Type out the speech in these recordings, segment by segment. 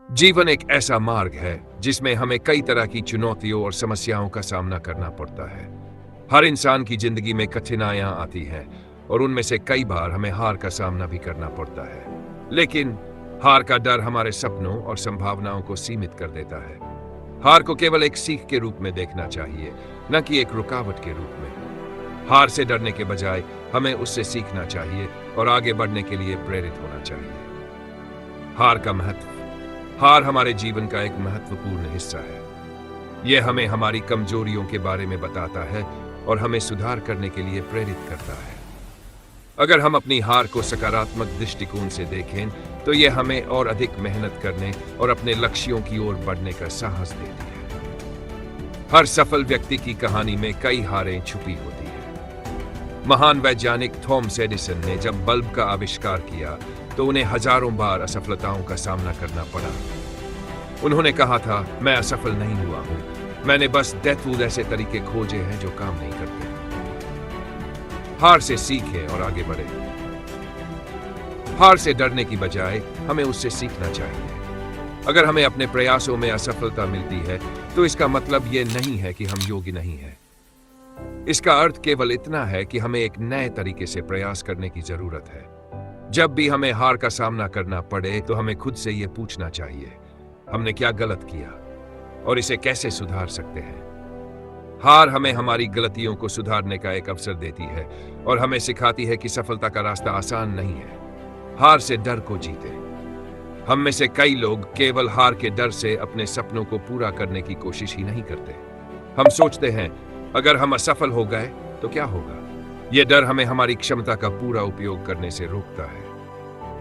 जीवन एक ऐसा मार्ग है जिसमें हमें कई तरह की चुनौतियों और समस्याओं का सामना करना पड़ता है। हर इंसान की जिंदगी में कठिनाइयां आती हैं और उनमें से कई बार हमें हार का सामना भी करना पड़ता है। लेकिन हार का डर हमारे सपनों और संभावनाओं को सीमित कर देता है। हार को केवल एक सीख के रूप में देखना चाहिए, न कि एक रुकावट के रूप में। हार से डरने के बजाय हमें उससे सीखना चाहिए और आगे बढ़ने के लिए प्रेरित होना चाहिए। हार का महत्व। हार हमारे जीवन का एक महत्वपूर्ण हिस्सा है। यह हमें हमारी कमजोरियों के बारे में बताता है और हमें सुधार करने के लिए प्रेरित करता है। अगर हम अपनी हार को सकारात्मक दृष्टिकोण से देखें तो यह हमें और अधिक मेहनत करने और अपने लक्ष्यों की ओर बढ़ने का साहस देती है। हर सफल व्यक्ति की कहानी में कई हारें छुपी होती हैं। महान वैज्ञानिक थॉमस एडिसन ने जब बल्ब का आविष्कार किया तो उन्हें हजारों बार असफलताओं का सामना करना पड़ा। उन्होंने कहा था, मैं असफल नहीं हुआ हूं, मैंने बस डेथवुड ऐसे तरीके खोजे हैं जो काम नहीं करते। हार से सीखें और आगे बढ़े। हार से डरने की बजाय हमें उससे सीखना चाहिए। अगर हमें अपने प्रयासों में असफलता मिलती है तो इसका मतलब यह नहीं है कि हम योग्य नहीं हैं। इसका अर्थ केवल इतना है कि हमें एक नए तरीके से प्रयास करने की जरूरत है। जब भी हमें हार का सामना करना पड़े तो हमें खुद से यह पूछना चाहिए, हमने क्या गलत किया और इसे कैसे सुधार सकते हैं। हार हमें हमारी गलतियों को सुधारने का एक अवसर देती है और हमें सिखाती है कि सफलता का रास्ता आसान नहीं है। हार से डर को जीते। हम में से कई लोग केवल हार के डर से अपने सपनों को पूरा करने की कोशिश ही नहीं करते। हम सोचते हैं, अगर हम असफल हो गए तो क्या होगा। यह डर हमें हमारी क्षमता का पूरा उपयोग करने से रोकता है।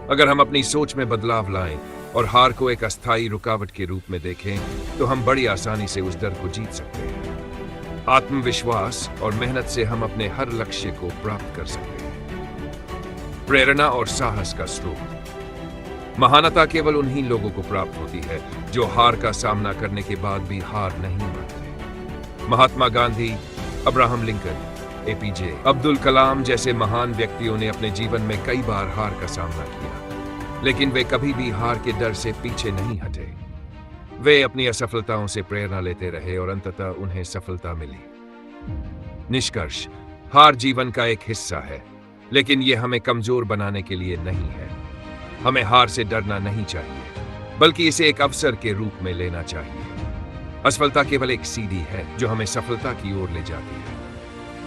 अगर हम अपनी सोच में बदलाव लाएं और हार को एक अस्थायी रुकावट के रूप में देखें तो हम बड़ी आसानी से उस डर को जीत सकते हैं। आत्मविश्वास और मेहनत से हम अपने हर लक्ष्य को प्राप्त कर सकते हैं। प्रेरणा और साहस का स्रोत। महानता केवल उन्हीं लोगों को प्राप्त होती है जो हार का सामना करने के बाद भी हार नहीं मानते। महात्मा गांधी, अब्राहम लिंकन, एपीजे अब्दुल कलाम जैसे महान व्यक्तियों ने अपने जीवन में कई बार हार का सामना किया, लेकिन वे कभी भी हार के डर से पीछे नहीं हटे। वे अपनी असफलताओं से प्रेरणा लेते रहे और अंततः उन्हें सफलता मिली। निष्कर्ष, हार जीवन का एक हिस्सा है, लेकिन यह हमें कमजोर बनाने के लिए नहीं है। हमें हार से डरना नहीं चाहिए, बल्कि इसे एक अवसर के रूप में लेना चाहिए। असफलता केवल एक सीढ़ी है जो हमें सफलता की ओर ले जाती है।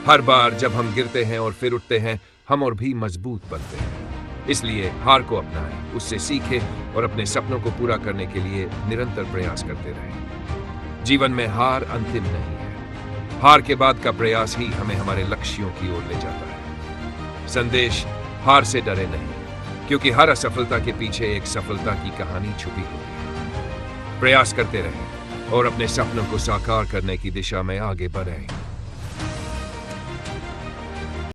हर बार जब हम गिरते हैं और फिर उठते हैं, हम और भी मजबूत बनते हैं। इसलिए हार को अपनाएं, उससे सीखें और अपने सपनों को पूरा करने के लिए निरंतर प्रयास करते रहें। जीवन में हार अंतिम नहीं है। हार के बाद का प्रयास ही हमें हमारे लक्ष्यों की ओर ले जाता है। संदेश, हार से डरे नहीं, क्योंकि हर असफलता के पीछे एक सफलता की कहानी छुपी होती है। प्रयास करते रहें और अपने सपनों को साकार करने की दिशा में आगे बढ़ें।